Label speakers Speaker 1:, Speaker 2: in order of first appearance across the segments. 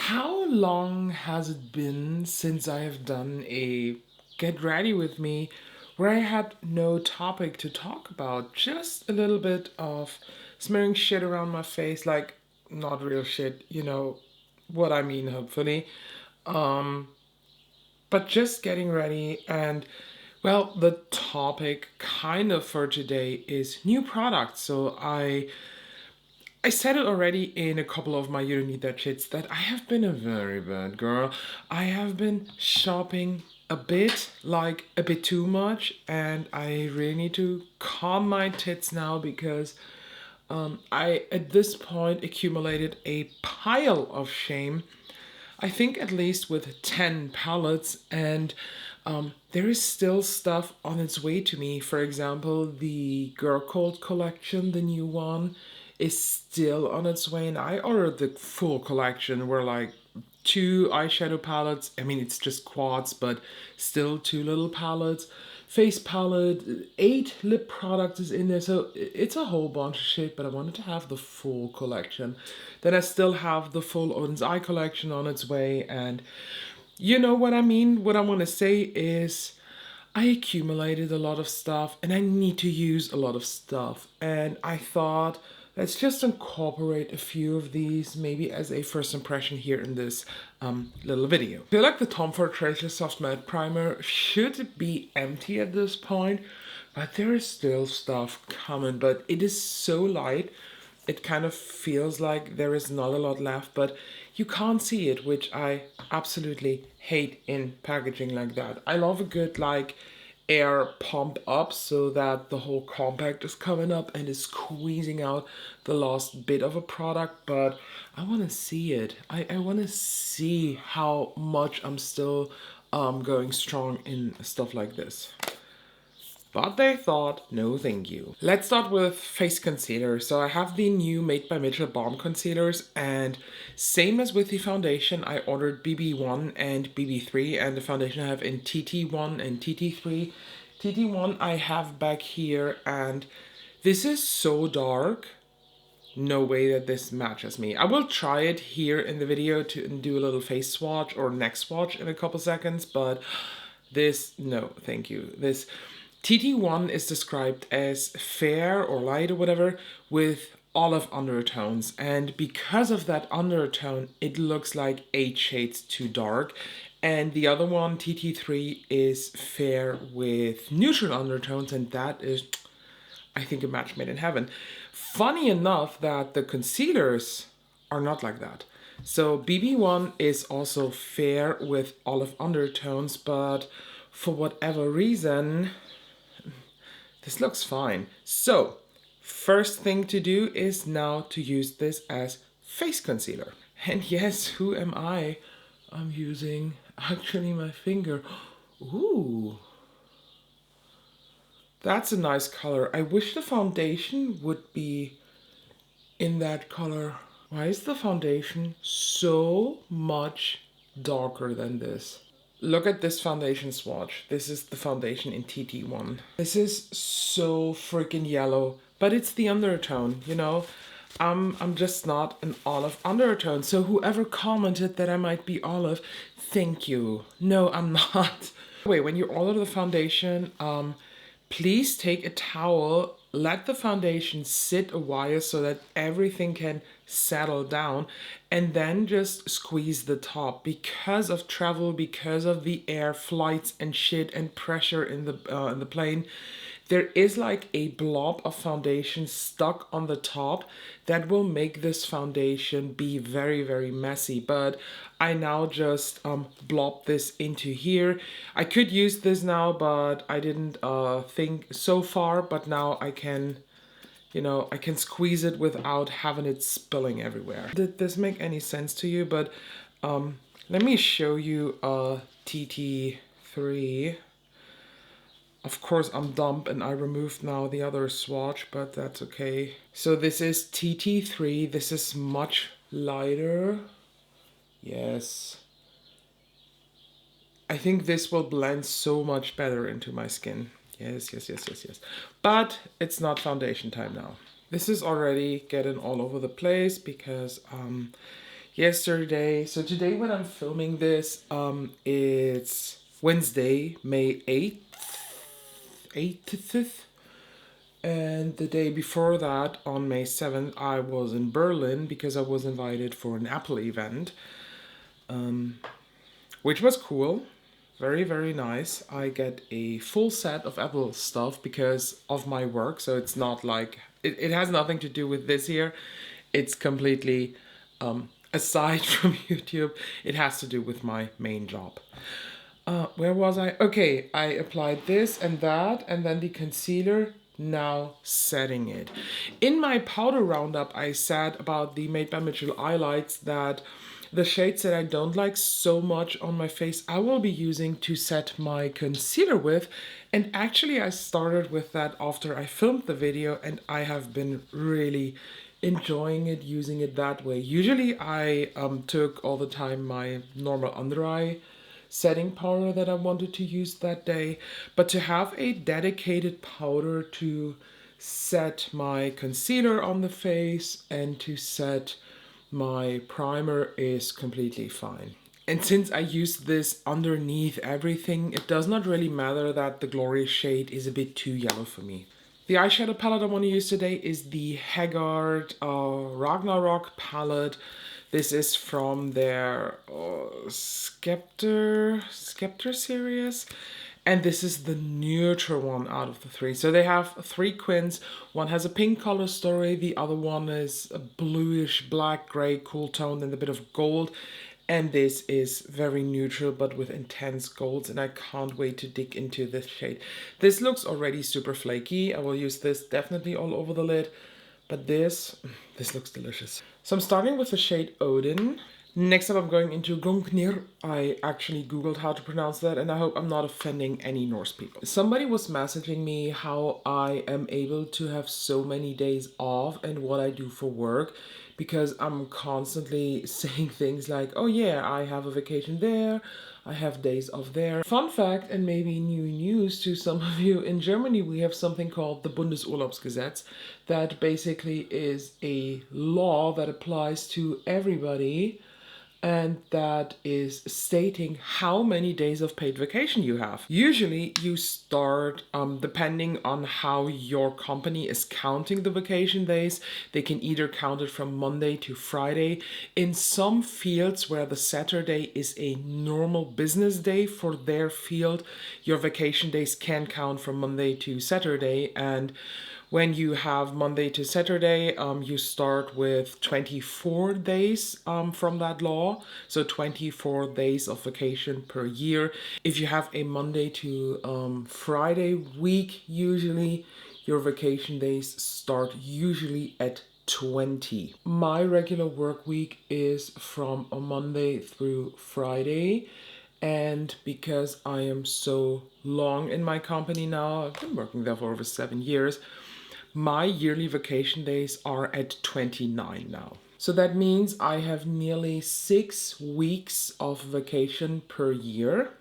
Speaker 1: How long has it been since I have done a Get Ready With Me where I had no topic to talk about? Just a little bit of smearing shit around my face, like not real shit, you know what I mean, hopefully. Um, but just getting ready and well, the topic kind of for today is new products. So I said it already in a couple of my You Don't Need That Chits that I have been a very bad girl. I have been shopping a bit, like a bit too much, and I really need to calm my tits now because I, at this point, accumulated a pile of shame. I think at least with 10 palettes, and there is still stuff on its way to me. For example, the Girl Code collection, the new one, is still on its way, and I ordered the full collection where like 2 eyeshadow palettes. I mean, it's just quads, but still 2 little palettes. Face palette, 8 lip products is in there, so it's a whole bunch of shit. But I wanted to have the full collection. Then I still have the full Odin's Eye collection on its way, and you know what I mean. What I want to say is, I accumulated a lot of stuff and I need to use a lot of stuff. And I thought, let's just incorporate a few of these maybe as a first impression here in this little video. I feel like the Tom Ford Traceless Soft Matte Primer should be empty at this point, but there is still stuff coming, but it is so light. It kind of feels like there is not a lot left, but you can't see it, which I absolutely hate in packaging like that. I love a good like air pump up so that the whole compact is coming up and is squeezing out the last bit of a product, but I want to see it. I want to see how much I'm still going strong in stuff like this. But they thought, no thank you. Let's start with face concealer. So I have the new Made by Mitchell Balm concealers, and same as with the foundation, I ordered BB1 and BB3, and the foundation I have in TT1 and TT3. TT1 I have back here, and this is so dark. No way that this matches me. I will try it here in the video to do a little face swatch or neck swatch in a couple seconds, but this, no, thank you. This TT1 is described as fair or light or whatever with olive undertones, and because of that undertone it looks like 8 shades too dark. And the other one, TT3, is fair with neutral undertones, and that is, I think, a match made in heaven. Funny enough that the concealers are not like that. So BB1 is also fair with olive undertones, but for whatever reason, this looks fine. So, first thing to do is now to use this as face concealer. And yes, who am I? I'm using actually my finger. Ooh. That's a nice color. I wish the foundation would be in that color. Why is the foundation so much darker than this? Look at this foundation swatch. This is the foundation in TT1. This is so freaking yellow, but it's the undertone, you know? I'm just not an olive undertone. So whoever commented that I might be olive, thank you. No, I'm not. Wait, when you order the foundation, please take a towel, let the foundation sit a while so that everything can settle down, and then just squeeze the top. Because of travel, because of the air, flights and shit and pressure in the plane, there is like a blob of foundation stuck on the top that will make this foundation be very, very messy. But I now just blob this into here. I could use this now, but I didn't think so far. But now I can, you know, I can squeeze it without having it spilling everywhere. Did this make any sense to you? But let me show you TT3. Of course, I'm dumb and I removed now the other swatch, but that's okay. So this is TT3. This is much lighter. Yes. I think this will blend so much better into my skin. Yes, yes, yes, yes, yes. But it's not foundation time now. This is already getting all over the place because yesterday. So today when I'm filming this, it's Wednesday, May 8th. And the day before that, on May 7th, I was in Berlin because I was invited for an Apple event, which was cool. Very, very nice. I get a full set of Apple stuff because of my work. So it's not like, it has nothing to do with this here. It's completely aside from YouTube. It has to do with my main job. Where was I? Okay, I applied this and that, and then the concealer, now setting it. In my powder roundup, I said about the Made by Mitchell highlights that the shades that I don't like so much on my face, I will be using to set my concealer with. And actually I started with that after I filmed the video, and I have been really enjoying it, using it that way. Usually I took all the time my normal under eye setting powder that I wanted to use that day, but to have a dedicated powder to set my concealer on the face and to set my primer is completely fine. And since I use this underneath everything, it does not really matter that the Glorious shade is a bit too yellow for me. The eyeshadow palette I want to use today is the Haggard Ragnarok palette. This is from their Scepter series. And this is the neutral one out of the three. So they have three quins. One has a pink color story. The other one is a bluish, black, gray, cool tone and a bit of gold. And this is very neutral, but with intense golds. And I can't wait to dig into this shade. This looks already super flaky. I will use this definitely all over the lid. But this looks delicious. So I'm starting with the shade Odin. Next up, I'm going into Gungnir. I actually Googled how to pronounce that, and I hope I'm not offending any Norse people. Somebody was messaging me how I am able to have so many days off and what I do for work, because I'm constantly saying things like, oh yeah, I have a vacation there, I have days off there. Fun fact, and maybe new news to some of you, in Germany we have something called the Bundesurlaubsgesetz that basically is a law that applies to everybody, and that is stating how many days of paid vacation you have. Usually you start, depending on how your company is counting the vacation days, they can either count it from Monday to Friday. In some fields where the Saturday is a normal business day for their field, your vacation days can count from Monday to Saturday. And when you have Monday to Saturday, you start with 24 days from that law. So 24 days of vacation per year. If you have a Monday to Friday week, usually your vacation days start usually at 20. My regular work week is from a Monday through Friday. And because I am so long in my company now, I've been working there for over 7 years, my yearly vacation days are at 29 now. So that means I have nearly 6 weeks of vacation per year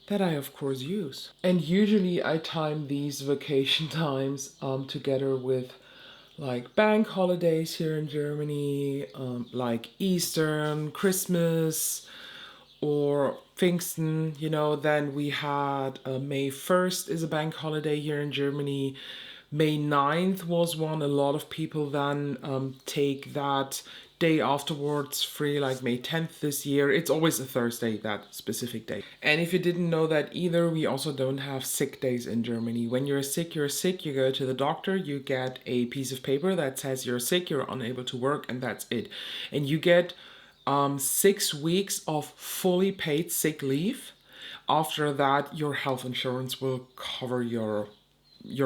Speaker 1: that I of course use. And usually I time these vacation times together with like bank holidays here in Germany, like Easter, Christmas, or Pfingsten. You know, then we had May 1st is a bank holiday here in Germany. May 9th was one. A lot of people then take that day afterwards free, like May 10th this year. It's always a Thursday, that specific day. And if you didn't know that either, we also don't have sick days in Germany. When you're sick, you go to the doctor, you get a piece of paper that says you're sick, you're unable to work, and that's it. And you get 6 weeks of fully paid sick leave. After that, your health insurance will cover your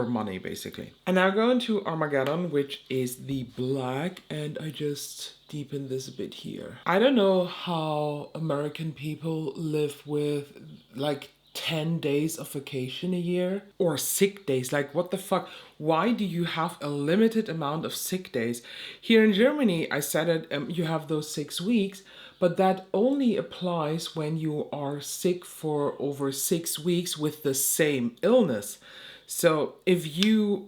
Speaker 1: money basically. And now go into Armageddon, which is the black, and I just deepen this a bit here. I don't know how American people live with like 10 days of vacation a year or sick days. Like, what the fuck? Why do you have a limited amount of sick days? Here in Germany, I said it, you have those 6 weeks, but that only applies when you are sick for over 6 weeks with the same illness. So if you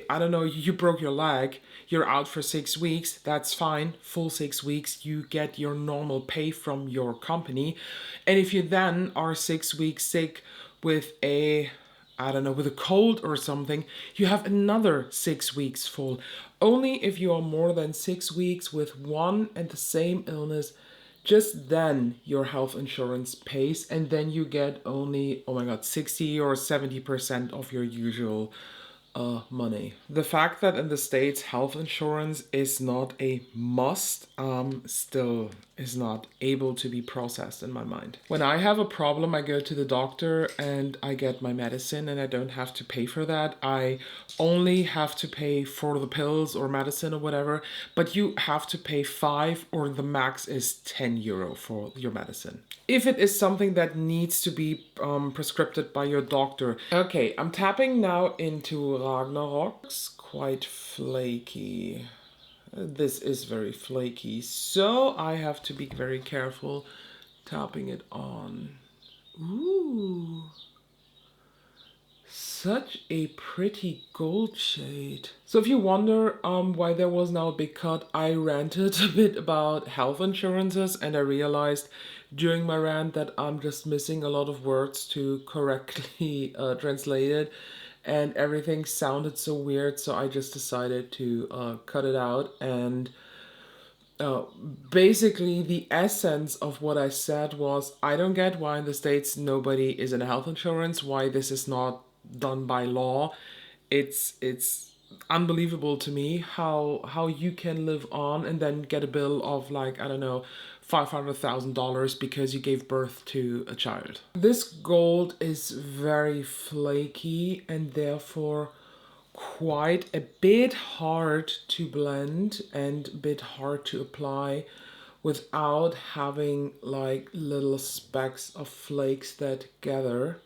Speaker 1: I don't know, you broke your leg, you're out for 6 weeks, that's fine. Full 6 weeks, you get your normal pay from your company. And if you then are 6 weeks sick with I don't know, with a cold or something, you have another 6 weeks full. Only if you are more than 6 weeks with one and the same illness, just then your health insurance pays, and then you get only, oh my god, 60 or 70% of your usual money. The fact that in the States health insurance is not a must still is not able to be processed in my mind. When I have a problem, I go to the doctor and I get my medicine, and I don't have to pay for that. I only have to pay for the pills or medicine or whatever, but you have to pay 5 or the max is 10 euro for your medicine. If it is something that needs to be prescribed by your doctor. Okay, I'm tapping now into Ragnarok. It's quite flaky. This is very flaky, so I have to be very careful tapping it on. Ooh, such a pretty gold shade. So if you wonder why there was now a big cut, I ranted a bit about health insurances, and I realized during my rant that I'm just missing a lot of words to correctly translate it, and everything sounded so weird, so I just decided to cut it out. And basically the essence of what I said was, I don't get why in the States nobody is in a health insurance, why this is not done by law. It's unbelievable to me how you can live on and then get a bill of, like, I don't know, $500,000 because you gave birth to a child. This gold is very flaky and therefore quite a bit hard to blend and a bit hard to apply without having like little specks of flakes that gather.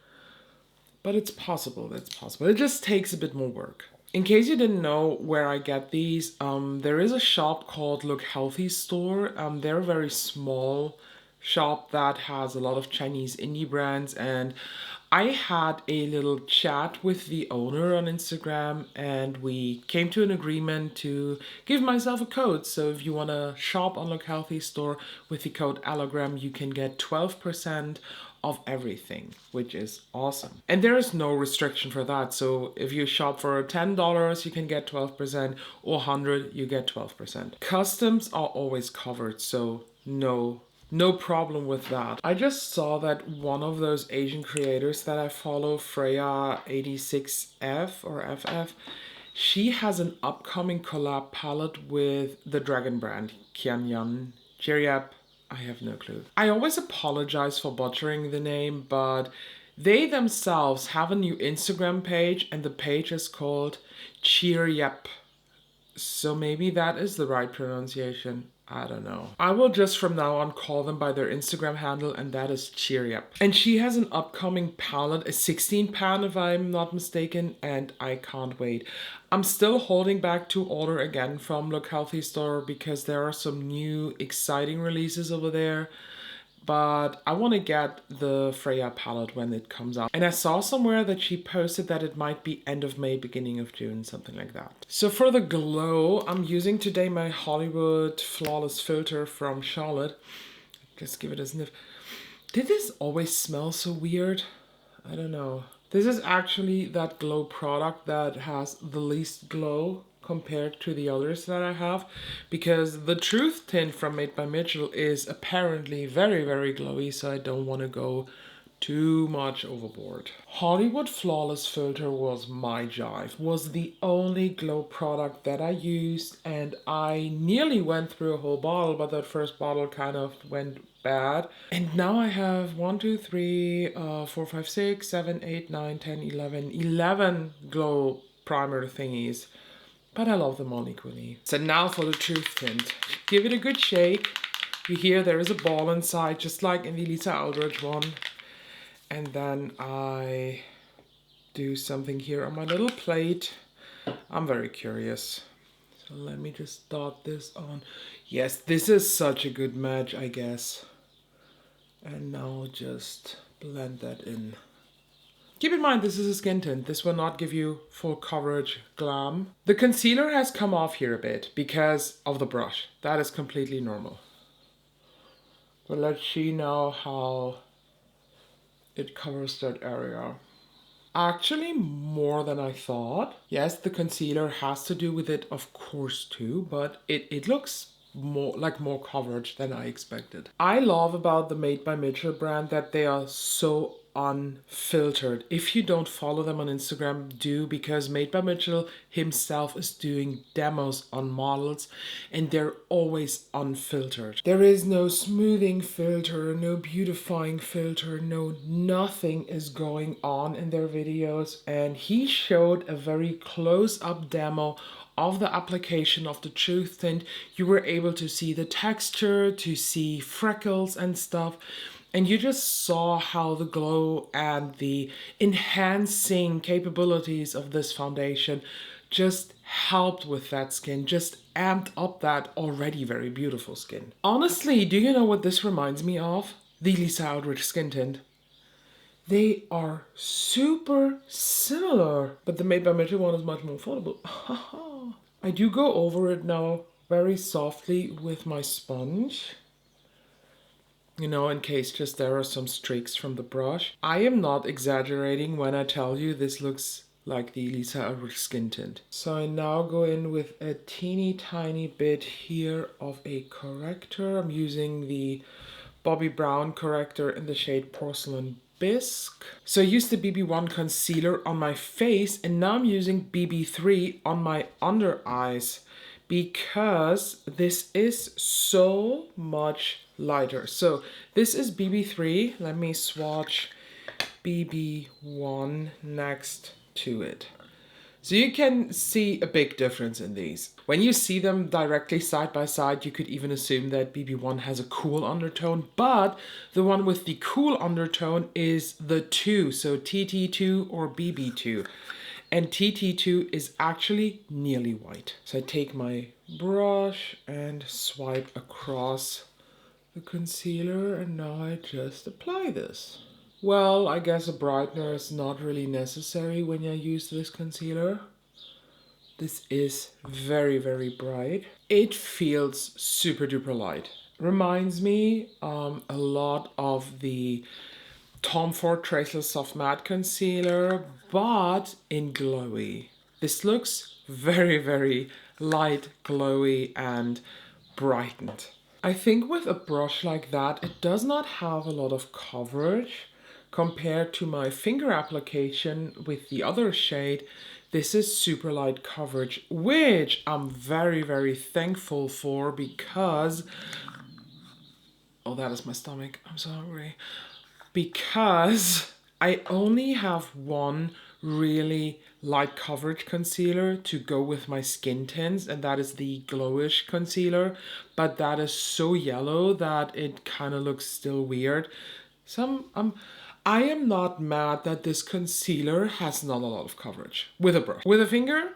Speaker 1: But it's possible, it's possible. It just takes a bit more work. In case you didn't know where I get these, there is a shop called Look Healthy Store. They're a very small shop that has a lot of Chinese indie brands, and I had a little chat with the owner on Instagram, and we came to an agreement to give myself a code. So if you want to shop on Look Healthy Store with the code Allogram, you can get 12% of everything, which is awesome. And there is no restriction for that. So if you shop for $10, you can get 12%, or 100, you get 12%. Customs are always covered, so no problem with that. I just saw that one of those Asian creators that I follow, Freya86F or FF, she has an upcoming collab palette with the Dragon brand, Kianyan GRWM. I have no clue. I always apologize for butchering the name, but they themselves have a new Instagram page, and the page is called GRWM. So maybe that is the right pronunciation. I don't know. I will just from now on call them by their Instagram handle, and that is GRWM. And she has an upcoming palette, a 16 pan if I'm not mistaken, and I can't wait. I'm still holding back to order again from Look Healthy Store because there are some new exciting releases over there. But I want to get the Freya palette when it comes out. And I saw somewhere that she posted that it might be end of May, beginning of June, something like that. So for the glow, I'm using today my Hollywood Flawless Filter from Charlotte. Just give it a sniff. Did this always smell so weird? I don't know. This is actually that glow product that has the least glow compared to the others that I have, because the Truth Tint from Made by Mitchell is apparently very, very glowy, so I don't want to go too much overboard. Hollywood Flawless Filter was my jive, was the only glow product that I used, and I nearly went through a whole bottle, but that first bottle kind of went bad. And now I have 1, 2, 3, 4, 5, 6, 7, 8, 9, 10, 11 glow primer thingies. But I love them all equally. So now for the Truth Tint. Give it a good shake. You hear there is a ball inside, just like in the Lisa Eldridge one. And then I do something here on my little plate. I'm very curious. So let me just dot this on. Yes, this is such a good match, I guess. And now just blend that in. Keep in mind, this is a skin tint. This will not give you full coverage glam. The concealer has come off here a bit because of the brush. That is completely normal. But let's see now how it covers that area. Actually, more than I thought. Yes, the concealer has to do with it, of course, too, but it looks more coverage than I expected. I love about the Made by Mitchell brand that they are so unfiltered. If you don't follow them on Instagram, do, because Made by Mitchell himself is doing demos on models and they're always unfiltered. There is no smoothing filter, no beautifying filter, no nothing is going on in their videos, and he showed a very close-up demo of the application of the truth tint. You were able to see the texture, to see freckles and stuff, and you just saw how the glow and the enhancing capabilities of this foundation just helped with that skin, just amped up that already very beautiful skin. Honestly, do you know what this reminds me of? The Lisa Eldridge skin tint. They are super similar, but the Made by Mitchell one is much more affordable. I do go over it now very softly with my sponge. You know, in case just there are some streaks from the brush. I am not exaggerating when I tell you this looks like the Lisa Eldridge skin tint. So I now go in with a teeny tiny bit here of a corrector. I'm using the Bobbi Brown corrector in the shade Porcelain Bisque. So I used the BB1 concealer on my face, and now I'm using BB3 on my under eyes because this is so much lighter. So this is BB3. Let me swatch BB1 next to it. So you can see a big difference in these. When you see them directly side by side, you could even assume that BB1 has a cool undertone, but the one with the cool undertone is the 2, so TT2 or BB2. And TT2 is actually nearly white. So I take my brush and swipe across the concealer, and now I just apply this. Well, I guess a brightener is not really necessary when I use this concealer. This is very, very bright. It feels super duper light. Reminds me a lot of the Tom Ford Traceless Soft Matte Concealer, but in glowy. This looks very, very light, glowy, and brightened. I think with a brush like that, it does not have a lot of coverage. Compared to my finger application with the other shade, this is super light coverage, which I'm very, very thankful for because... Oh, that is my stomach. I'm so hungry. Because I only have one really light coverage concealer to go with my skin tints, and that is the Glowish concealer, but that is so yellow that it kind of looks still weird. I am not mad that this concealer has not a lot of coverage with a brush. With a finger,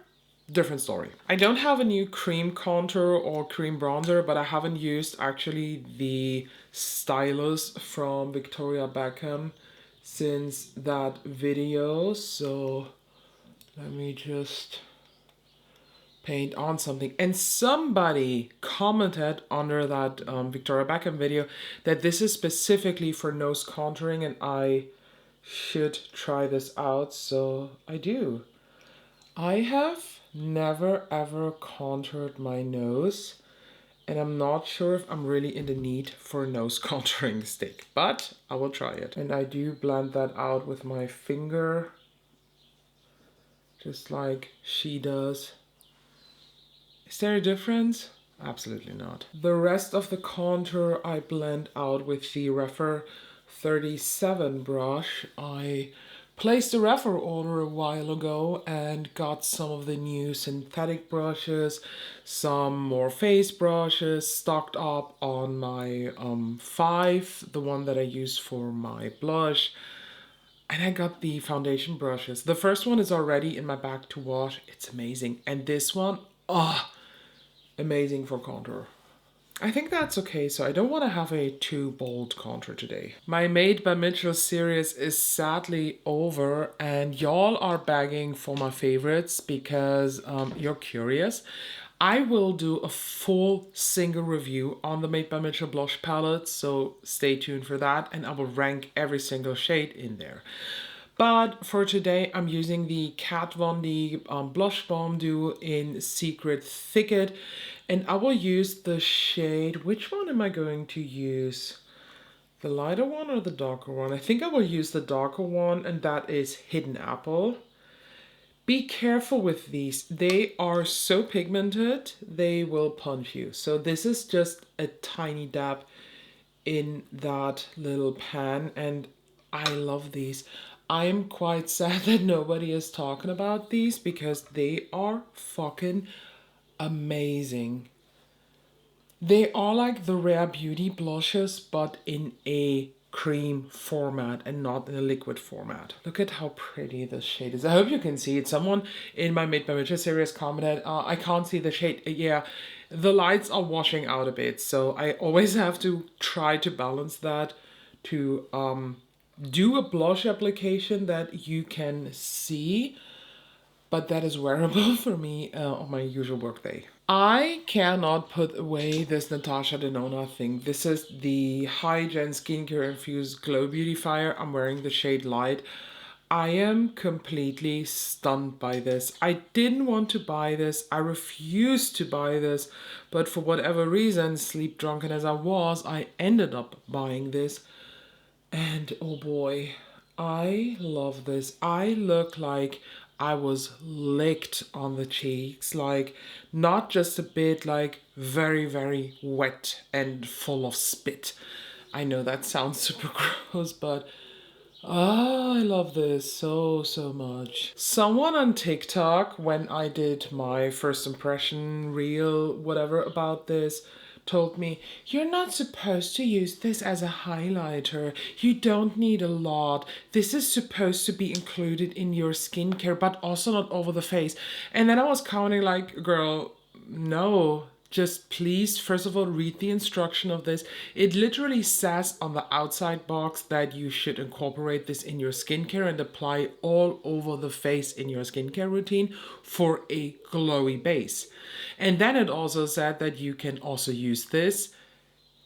Speaker 1: different story. I don't have a new cream contour or cream bronzer, but I haven't used actually the stylus from Victoria Beckham since that video. So let me just paint on something. And somebody commented under that Victoria Beckham video that this is specifically for nose contouring, and I should try this out, so I do. I have never ever contoured my nose, and I'm not sure if I'm really in the need for a nose contouring stick, but I will try it. And I do blend that out with my finger, just like she does. Is there a difference? Absolutely not. The rest of the contour I blend out with the Refer 37 brush. I placed a Refer order a while ago and got some of the new synthetic brushes, some more face brushes stocked up on my 5, the one that I use for my blush. And I got the foundation brushes. The first one is already in my bag to wash. It's amazing. And this one, amazing for contour. I think that's okay, so I don't want to have a too bold contour today. My Made by Mitchell series is sadly over, and y'all are begging for my favorites because you're curious. I will do a full single review on the Made by Mitchell blush palette, so stay tuned for that, and I will rank every single shade in there. But for today, I'm using the Kat Von D Blush Balm Duo in Secret Thicket. And I will use the shade, which one am I going to use? The lighter one or the darker one? I think I will use the darker one, and that is Hidden Apple. Be careful with these. They are so pigmented, they will punch you. So this is just a tiny dab in that little pan, and I love these. I am quite sad that nobody is talking about these because they are fucking amazing. They are like the Rare Beauty blushes, but in a cream format and not in a liquid format. Look at how pretty this shade is. I hope you can see it. Someone in my Made by Mitchell series commented, I can't see the shade. Yeah, the lights are washing out a bit, so I always have to try to balance that to do a blush application that you can see, but that is wearable for me on my usual workday. I cannot put away this Natasha Denona thing. This is the High Gen Skincare Infused Glow Beautifier. I'm wearing the shade Light. I am completely stunned by this. I didn't want to buy this. I refused to buy this. But for whatever reason, sleep drunken as I was, I ended up buying this. And oh boy, I love this. I look like I was licked on the cheeks, like not just a bit, like very, very wet and full of spit. I know that sounds super gross, but oh, I love this so, so much. Someone on TikTok, when I did my first impression reel, whatever about this, told me, you're not supposed to use this as a highlighter. You don't need a lot. This is supposed to be included in your skincare, but also not over the face. And then I was counting like, girl, no. Just please, first of all, read the instruction of this. It literally says on the outside box that you should incorporate this in your skincare and apply all over the face in your skincare routine for a glowy base. And then it also said that you can also use this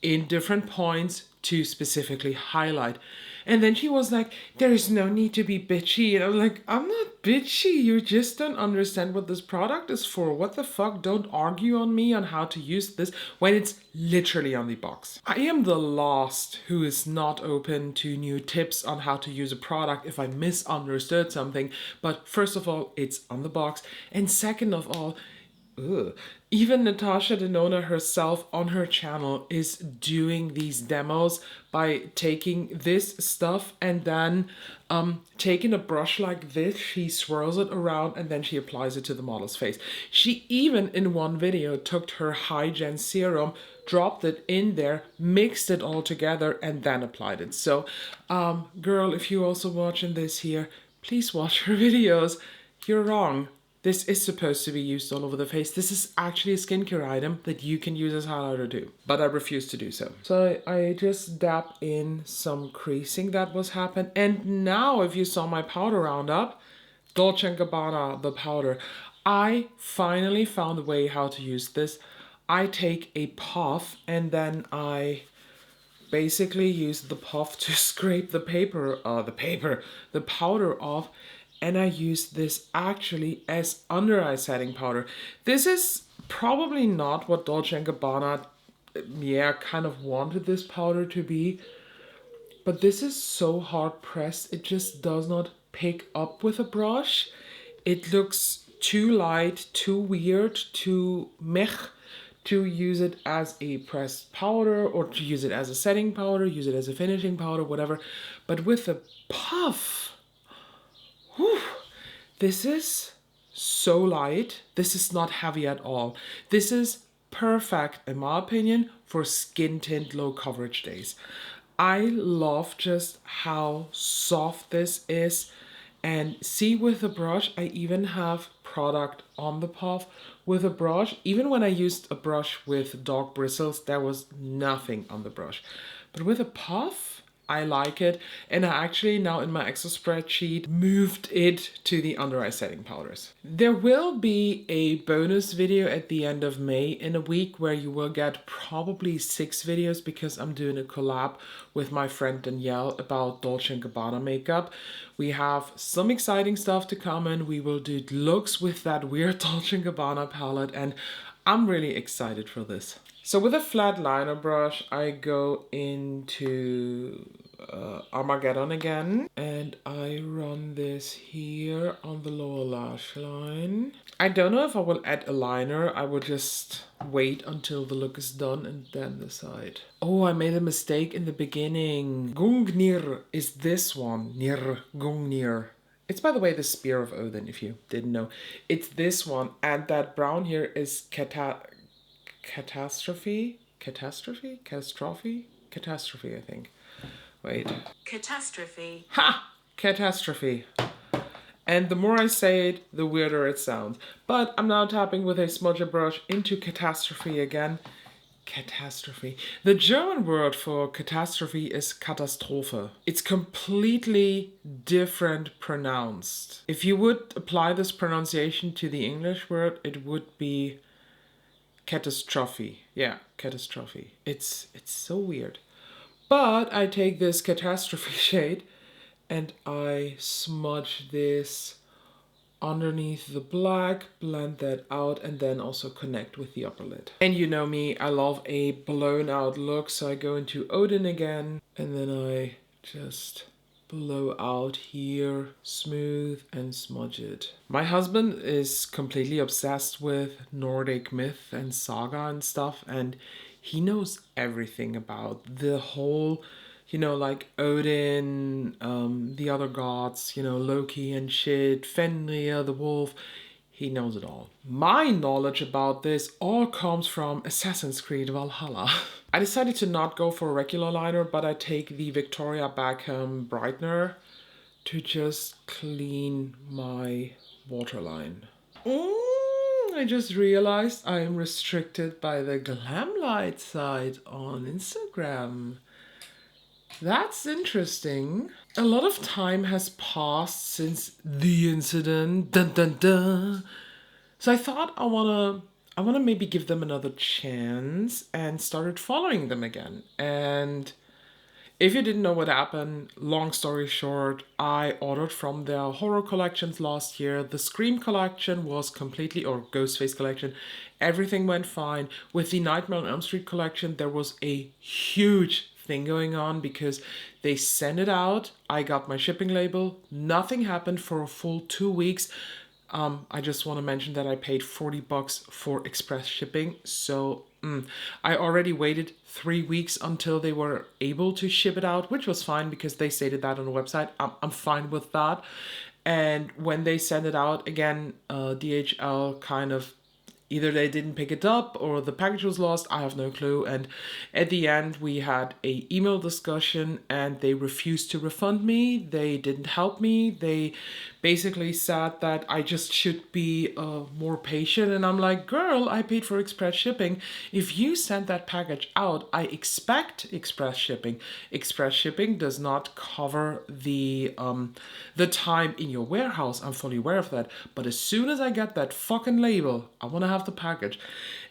Speaker 1: in different points to specifically highlight. And then she was like, there is no need to be bitchy. And I'm like, I'm not bitchy. You just don't understand what this product is for. What the fuck? Don't argue on me on how to use this when it's literally on the box. I am the last who is not open to new tips on how to use a product if I misunderstood something. But first of all, it's on the box. And second of all, even Natasha Denona herself on her channel is doing these demos by taking this stuff and then taking a brush like this, she swirls it around and then she applies it to the model's face. She even in one video took her High Gen serum, dropped it in there, mixed it all together and then applied it. So girl, if you're also watching this here, please watch her videos. You're wrong. This is supposed to be used all over the face. This is actually a skincare item that you can use as highlighter too. But I refuse to do so. So I just dab in some creasing that was happened. And now if you saw my powder roundup, Dolce & Gabbana, the powder, I finally found a way how to use this. I take a puff and then I basically use the puff to scrape the powder off. And I use this actually as under eye setting powder. This is probably not what Dolce & Gabbana, kind of wanted this powder to be. But this is so hard pressed, it just does not pick up with a brush. It looks too light, too weird, too meh to use it as a pressed powder or to use it as a setting powder, use it as a finishing powder, whatever. But with a puff, whew, this is so light. This is not heavy at all. This is perfect, in my opinion, for skin tint low coverage days. I love just how soft this is. And see, with the brush, I even have product on the puff. With a brush, even when I used a brush with dog bristles, there was nothing on the brush. But with a puff, I like it. And I actually now in my Excel spreadsheet moved it to the under eye setting powders. There will be a bonus video at the end of May in a week where you will get probably 6 videos because I'm doing a collab with my friend Danielle about Dolce & Gabbana makeup. We have some exciting stuff to come and we will do looks with that weird Dolce & Gabbana palette, and I'm really excited for this. So with a flat liner brush, I go into Armageddon again, and I run this here on the lower lash line. I don't know if I will add a liner. I will just wait until the look is done and then decide. Oh, I made a mistake in the beginning. Gungnir is this one. Nir, Gungnir. It's, by the way, the Spear of Odin, if you didn't know. It's this one, and that brown here is Catastrophe, I think. Wait.
Speaker 2: Catastrophe.
Speaker 1: Ha! Catastrophe. And the more I say it, the weirder it sounds. But I'm now tapping with a smudger brush into Catastrophe again. Catastrophe. The German word for catastrophe is Katastrophe. It's completely different pronounced. If you would apply this pronunciation to the English word, it would be catastrophe. Yeah, catastrophe. It's so weird. But I take this catastrophe shade and I smudge this underneath the black, blend that out, and then also connect with the upper lid. And you know me, I love a blown out look, so I go into Odin again, and then I just blow out here, smooth, and smudge it. My husband is completely obsessed with Nordic myth and saga and stuff, and he knows everything about the whole, you know, like Odin, the other gods, you know, Loki and shit, Fenrir, the wolf. He knows it all. My knowledge about this all comes from Assassin's Creed Valhalla. I decided to not go for a regular liner, but I take the Victoria Beckham brightener to just clean my waterline. I just realized I am restricted by the Glamlight site on Instagram. That's interesting. A lot of time has passed since the incident. Dun dun dun. So I thought I wanna maybe give them another chance and started following them again. And if you didn't know what happened, long story short, I ordered from their horror collections last year. The Scream collection was completely, or Ghostface collection, everything went fine. With the Nightmare on Elm Street collection, there was a huge thing going on because they sent it out. I got my shipping label. Nothing happened for a full 2 weeks. I just want to mention that I paid $40 for express shipping. So I already waited 3 weeks until they were able to ship it out, which was fine because they stated that on the website. I'm fine with that. And when they sent it out, again, DHL kind of, either they didn't pick it up or the package was lost. I have no clue. And at the end, we had a email discussion and they refused to refund me. They didn't help me. They basically said that I just should be more patient. And I'm like, girl, I paid for express shipping. If you send that package out, I expect express shipping. Express shipping does not cover the time in your warehouse. I'm fully aware of that. But as soon as I get that fucking label, I want to have the package.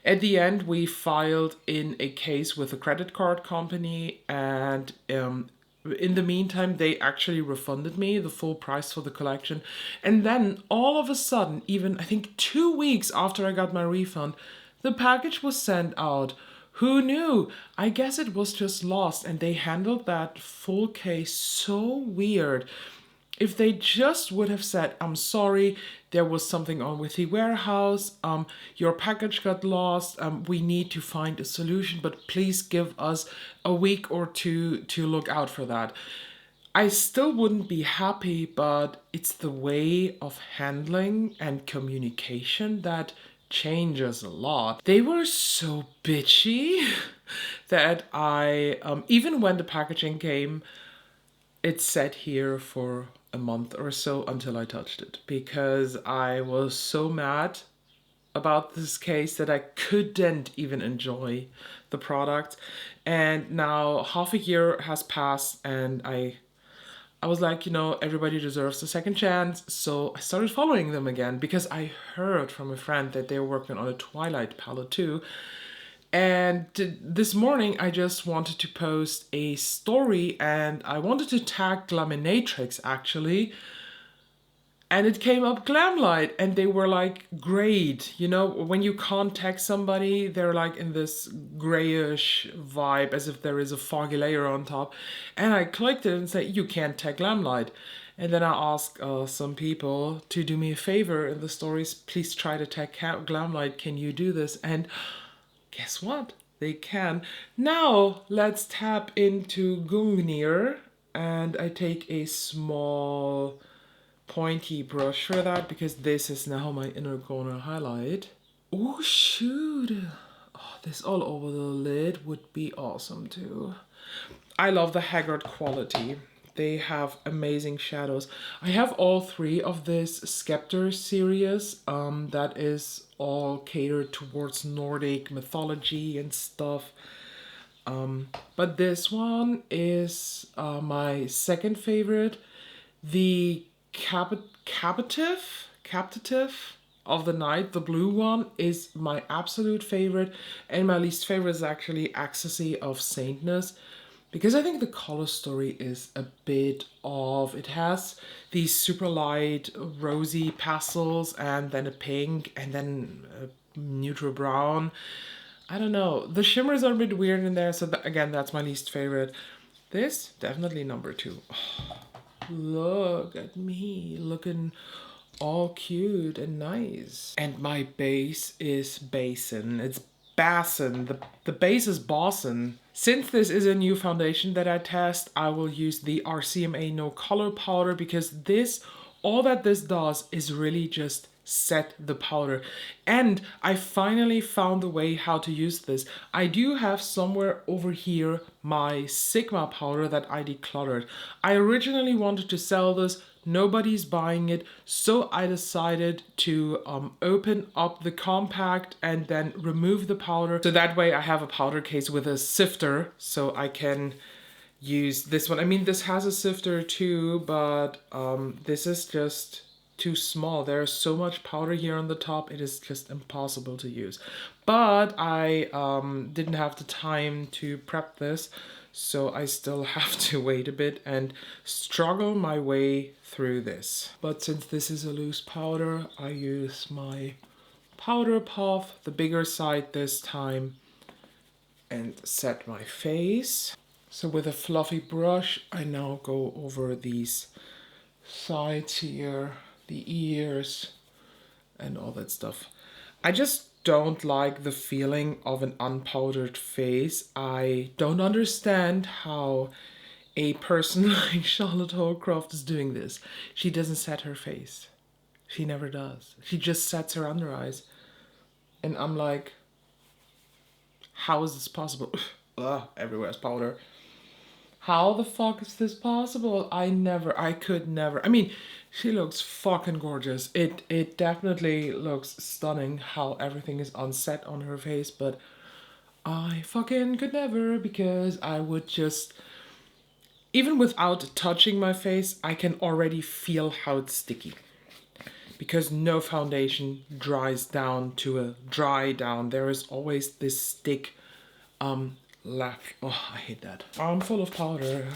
Speaker 1: At the end, we filed in a case with a credit card company, and in the meantime, they actually refunded me the full price for the collection. And then all of a sudden, even I think 2 weeks after I got my refund, the package was sent out. Who knew? I guess it was just lost, and they handled that full case so weird. If they just would have said, I'm sorry, there was something on with the warehouse, your package got lost, we need to find a solution, but please give us a week or two to look out for that. I still wouldn't be happy, but it's the way of handling and communication that changes a lot. They were so bitchy that I, even when the packaging came, it sat here for a month or so until I touched it because I was so mad about this case that I couldn't even enjoy the product. And now half a year has passed and I was like, everybody deserves a second chance. So I started following them again because I heard from a friend that they were working on a Twilight palette too. And this morning I just wanted to post a story and I wanted to tag Glaminatrix actually. And it came up Glamlight and they were like great. When you contact somebody, they're like in this grayish vibe as if there is a foggy layer on top. And I clicked it and said, you can't tag Glamlight. And then I asked some people to do me a favor in the stories, please try to tag Glamlight, can you do this? And guess what? They can. Now let's tap into Gungnir and I take a small pointy brush for that because this is now my inner corner highlight. Oh shoot, this all over the lid would be awesome too. I love the Haggard quality. They have amazing shadows. I have all three of this Scepter series that is all catered towards Nordic mythology and stuff. But this one is my second favorite. The captative of the night, the blue one, is my absolute favorite, and my least favorite is actually Ecstasy of Saintness, because I think the color story is a bit off. It has these super light rosy pastels and then a pink and then a neutral brown. I don't know, the shimmers are a bit weird in there, so again, that's my least favorite. This, definitely number 2. Look at me, looking all cute and nice. And my base is Basin. It's Bassin. The base is Bossin. Since this is a new foundation that I test, I will use the RCMA No Color Powder because all that this does is really just set the powder. And I finally found the way how to use this. I do have somewhere over here my Sigma powder that I decluttered. I originally wanted to sell this, nobody's buying it, so I decided to open up the compact and then remove the powder. So that way I have a powder case with a sifter so I can use this one. I mean, this has a sifter too, but this is just too small. There's so much powder here on the top, it is just impossible to use. But I didn't have the time to prep this, so I still have to wait a bit and struggle my way through this. But since this is a loose powder, I use my powder puff, the bigger side this time, and set my face. So with a fluffy brush, I now go over these sides here, the ears, and all that stuff. I just don't like the feeling of an unpowdered face. I don't understand how a person like Charlotte Holcroft is doing this. She doesn't set her face. She never does. She just sets her under eyes. And I'm like, how is this possible? Ugh, everywhere's powder. How the fuck is this possible? I could never. I mean, she looks fucking gorgeous. It definitely looks stunning how everything is unset on her face, but I fucking could never because I would just, even without touching my face, I can already feel how it's sticky. Because no foundation dries down to a dry down. There is always this stick left. Oh, I hate that. I'm full of powder.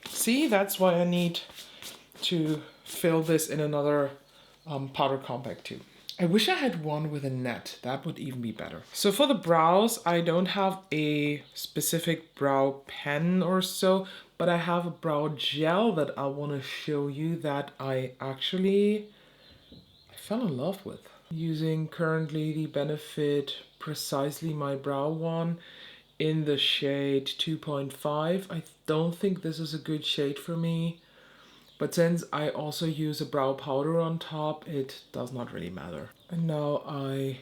Speaker 1: See, that's why I need to fill this in another powder compact too. I wish I had one with a net. That would even be better. So for the brows, I don't have a specific brow pen or so, but I have a brow gel that I want to show you that I fell in love with. Using currently the Benefit Precisely My Brow one in the shade 2.5. I don't think this is a good shade for me, but since I also use a brow powder on top, it does not really matter. And now I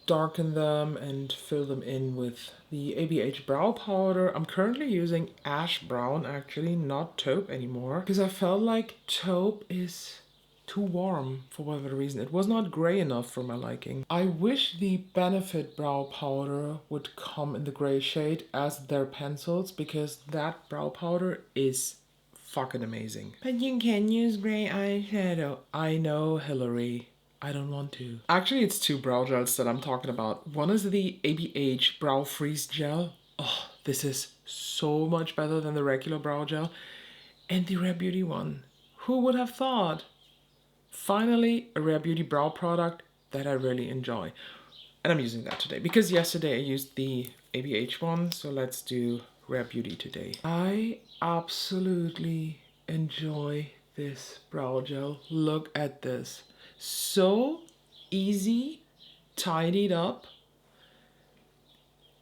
Speaker 1: darken them and fill them in with the ABH brow powder. I'm currently using ash brown, actually, not taupe anymore, because I felt like taupe is too warm for whatever reason. It was not gray enough for my liking. I wish the Benefit brow powder would come in the gray shade as their pencils, because that brow powder is fucking amazing. But you can use gray eyeshadow. I know, Hillary. I don't want to. Actually, it's two brow gels that I'm talking about. One is the ABH Brow Freeze Gel. Oh, this is so much better than the regular brow gel. And the Rare Beauty one. Who would have thought? Finally, a Rare Beauty brow product that I really enjoy. And I'm using that today because yesterday I used the ABH one. So let's do Rare Beauty today. I absolutely enjoy this brow gel. Look at this. So easy, tidied up,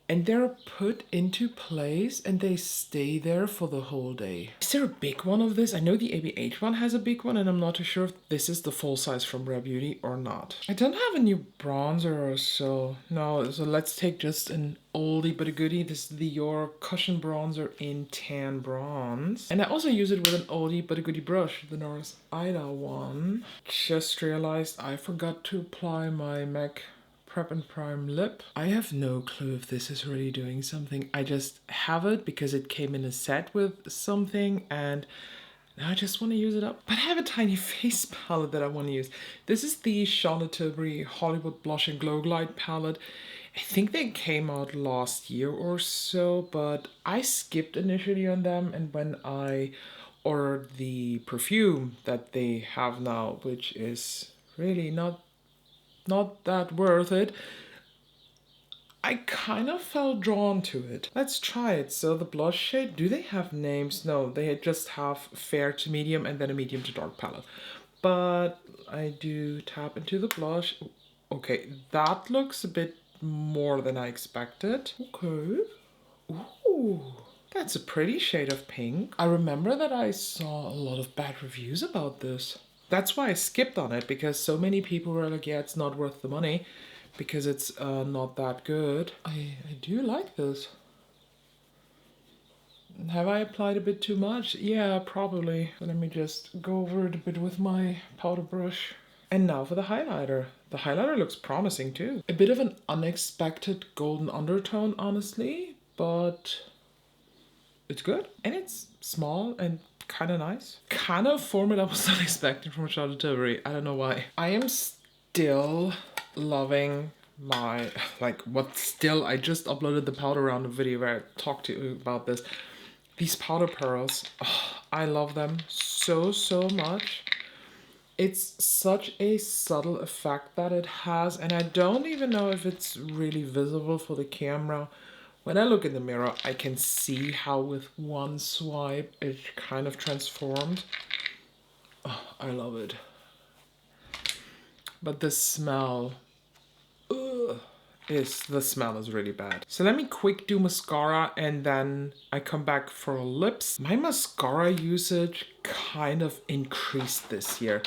Speaker 1: and they're put into place and they stay there for the whole day. Is there a big one of this? I know the ABH one has a big one and I'm not too sure if this is the full size from Rare Beauty or not. I don't have a new bronzer or so. No, so let's take just an oldie but a goodie. This is the Your Cushion Bronzer in Tan Bronze. And I also use it with an oldie but a goodie brush, the Norris Ida one. Just realized I forgot to apply my MAC Prep and Prime lip. I have no clue if this is really doing something. I just have it because it came in a set with something and now I just want to use it up. But I have a tiny face palette that I want to use. This is the Charlotte Tilbury Hollywood Blush and Glow Glide palette. I think they came out last year or so, but I skipped initially on them, and when I ordered the perfume that they have now, which is really not that worth it, I kind of felt drawn to it. Let's try it. So the blush shade, do they have names? No, they just have fair to medium and then a medium to dark palette. But I do tap into the blush. Okay, that looks a bit more than I expected. Okay. Ooh, that's a pretty shade of pink. I remember that I saw a lot of bad reviews about this. That's why I skipped on it, because so many people were like, yeah, it's not worth the money because it's not that good. I do like this. Have I applied a bit too much? Yeah, probably. So let me just go over it a bit with my powder brush. And now for the highlighter. The highlighter looks promising too. A bit of an unexpected golden undertone, honestly, but it's good. And it's small and kind of nice. Kind of formula I was not expecting from Charlotte Tilbury. I don't know why. I am still loving my, I just uploaded the powder round video where I talked to you about this. These powder pearls, oh, I love them so much. It's such a subtle effect that it has, and I don't even know if it's really visible for the camera. When I look in the mirror, I can see how with one swipe it kind of transformed. Oh, I love it. But the smell, the smell is really bad. So let me quick do mascara and then I come back for lips. My mascara usage kind of increased this year.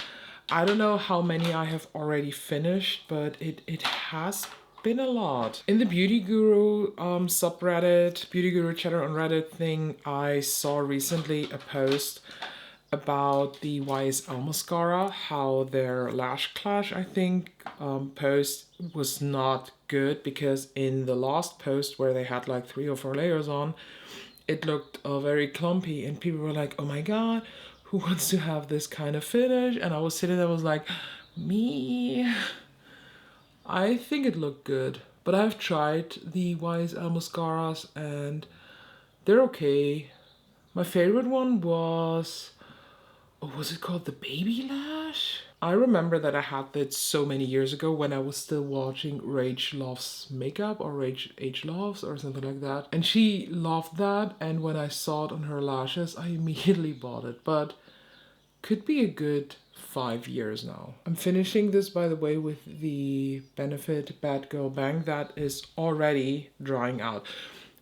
Speaker 1: I don't know how many I have already finished, but it has been a lot. In the Beauty Guru subreddit, Beauty Guru chatter on Reddit thing, I saw recently a post about the YSL mascara, how their Lash Clash, I think, post was not good, because in the last post where they had like 3 or 4 layers on, it looked very clumpy and people were like, oh my god, who wants to have this kind of finish? And I was sitting there, was like, me. I think it looked good, but I've tried the YSL mascaras and they're okay. My favorite one was, oh, was it called the Baby Lash? I remember that I had that so many years ago when I was still watching Rach Loves Makeup, or Rach H Loves or something like that. And she loved that, and when I saw it on her lashes, I immediately bought it. But could be a good 5 years now. I'm finishing this, by the way, with the Benefit Bad Girl Bang that is already drying out.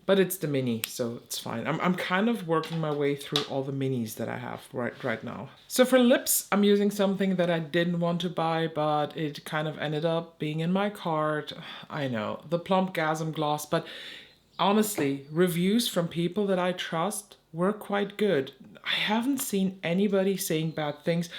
Speaker 1: But it's the mini, so it's fine. I'm kind of working my way through all the minis that I have right now. So for lips, I'm using something that I didn't want to buy, but it kind of ended up being in my cart. I know, the Plumpgasm gloss, but honestly, reviews from people that I trust were quite good. I haven't seen anybody saying bad things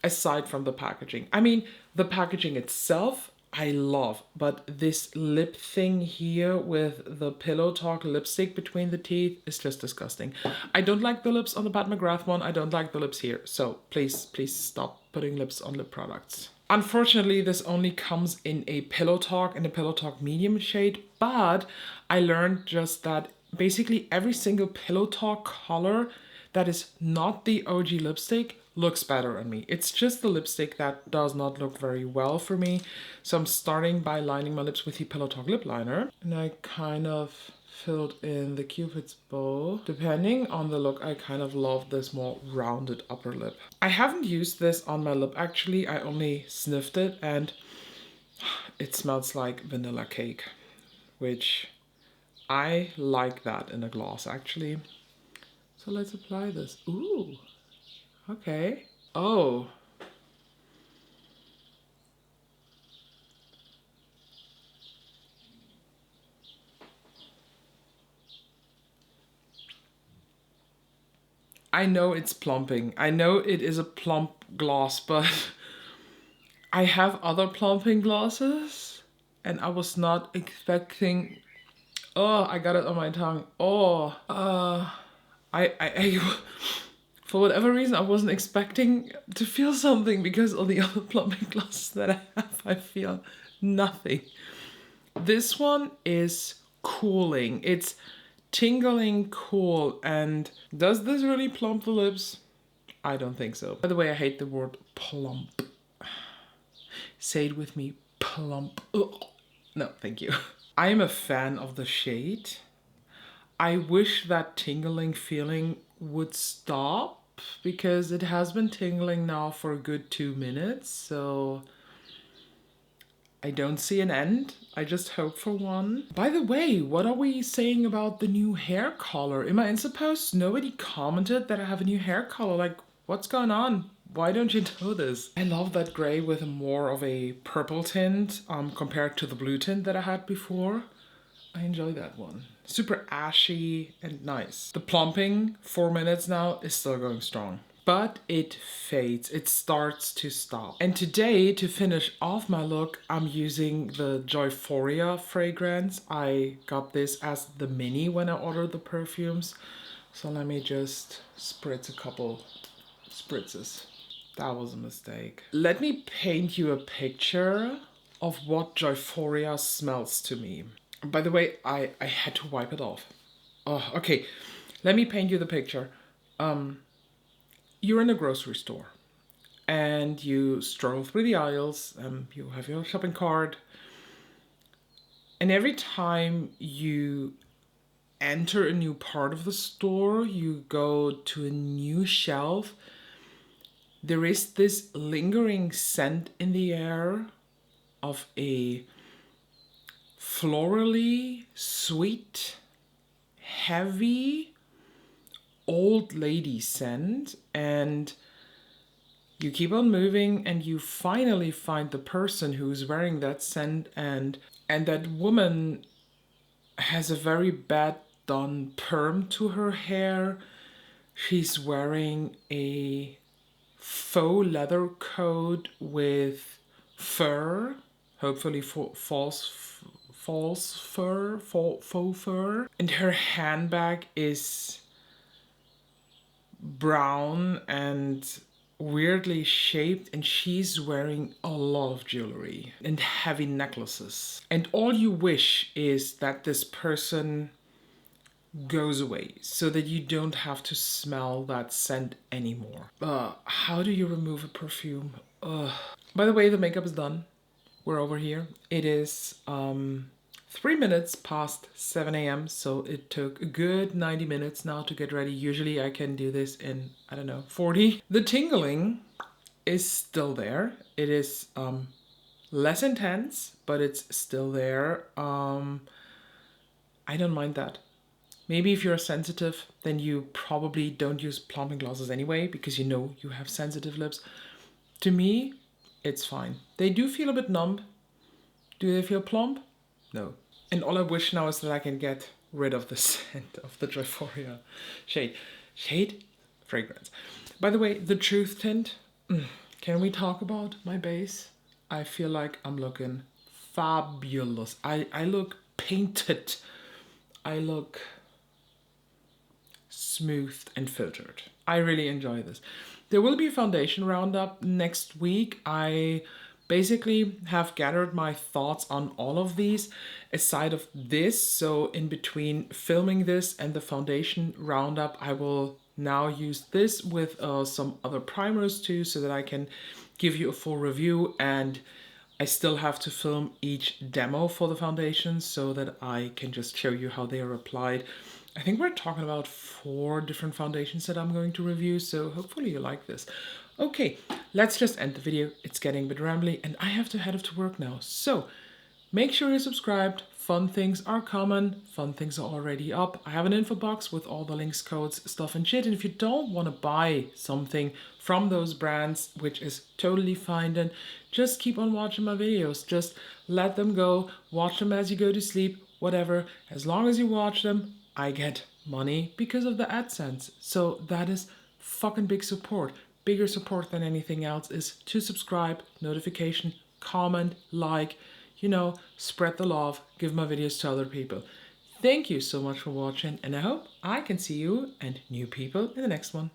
Speaker 1: aside from the packaging. I mean, the packaging itself I love, but this lip thing here with the Pillow Talk lipstick between the teeth is just disgusting. I don't like the lips on the Pat McGrath one. I don't like the lips here. So please stop putting lips on lip products. Unfortunately, this only comes in a Pillow Talk and a Pillow Talk medium shade, but I learned just that basically every single Pillow Talk color that is not the OG lipstick looks better on me. It's just the lipstick that does not look very well for me. So I'm starting by lining my lips with the Pillow Talk lip liner. And I kind of filled in the Cupid's bow. Depending on the look, I kind of love this more rounded upper lip. I haven't used this on my lip actually. I only sniffed it and it smells like vanilla cake, which I like that in a gloss actually. So let's apply this. Ooh, okay. Oh. I know it's plumping. I know it is a plump gloss, but I have other plumping glosses and I was not expecting. Oh, I got it on my tongue. Oh, I for whatever reason, I wasn't expecting to feel something because all the other plumping glosses that I have, I feel nothing. This one is cooling. It's tingling cool. And does this really plump the lips? I don't think so. By the way, I hate the word plump. Say it with me, plump. Ugh. No, thank you. I am a fan of the shade. I wish that tingling feeling would stop because it has been tingling now for a good 2 minutes, so I don't see an end. I just hope for one. By the way, what are we saying about the new hair color? In my Insta post, nobody commented that I have a new hair color. Like, what's going on? Why don't you know this? I love that gray with more of a purple tint compared to the blue tint that I had before. I enjoy that one. Super ashy and nice. The plumping, 4 minutes now, is still going strong. But it fades, it starts to stop. And today, to finish off my look, I'm using the Joyphoria fragrance. I got this as the mini when I ordered the perfumes. So let me just spritz a couple spritzes. That was a mistake. Let me paint you a picture of what Joyphoria smells to me. By the way, I had to wipe it off. Oh, okay. Let me paint you the picture. You're in a grocery store and you stroll through the aisles. You have your shopping cart. And every time you enter a new part of the store, you go to a new shelf, there is this lingering scent in the air of a florally sweet, heavy, old lady scent, and you keep on moving and you finally find the person who's wearing that scent, and that woman has a very bad done perm to her hair. She's wearing a faux leather coat with fur, hopefully false fur, faux fur, and her handbag is brown and weirdly shaped, and she's wearing a lot of jewelry and heavy necklaces. And all you wish is that this person goes away so that you don't have to smell that scent anymore. How do you remove a perfume? By the way, the makeup is done. We're over here. It is 3 minutes past 7 a.m. So it took a good 90 minutes now to get ready. Usually I can do this in, I don't know, 40. The tingling is still there. It is less intense, but it's still there. I don't mind that. Maybe if you're sensitive, then you probably don't use plumping glosses anyway because you know you have sensitive lips. To me, it's fine. They do feel a bit numb. Do they feel plump? No. And all I wish now is that I can get rid of the scent of the Triforia shade. Shade? Fragrance. By the way, the Truth Tint. Can we talk about my base? I feel like I'm looking fabulous. I look painted. I look smoothed and filtered. I really enjoy this. There will be a foundation roundup next week. I basically have gathered my thoughts on all of these aside of this. So in between filming this and the foundation roundup, I will now use this with some other primers too, so that I can give you a full review. And I still have to film each demo for the foundations so that I can just show you how they are applied. I think we're talking about 4 different foundations that I'm going to review, so hopefully you like this. Okay, let's just end the video. It's getting a bit rambly and I have to head off to work now. So make sure you're subscribed. Fun things are coming. Fun things are already up. I have an info box with all the links, codes, stuff and shit. And if you don't want to buy something from those brands, which is totally fine, then just keep on watching my videos. Just let them go. Watch them as you go to sleep, whatever. As long as you watch them, I get money because of the AdSense. So that is fucking big support. Bigger support than anything else is to subscribe, notification, comment, like, you know, spread the love, give my videos to other people. Thank you so much for watching, and I hope I can see you and new people in the next one.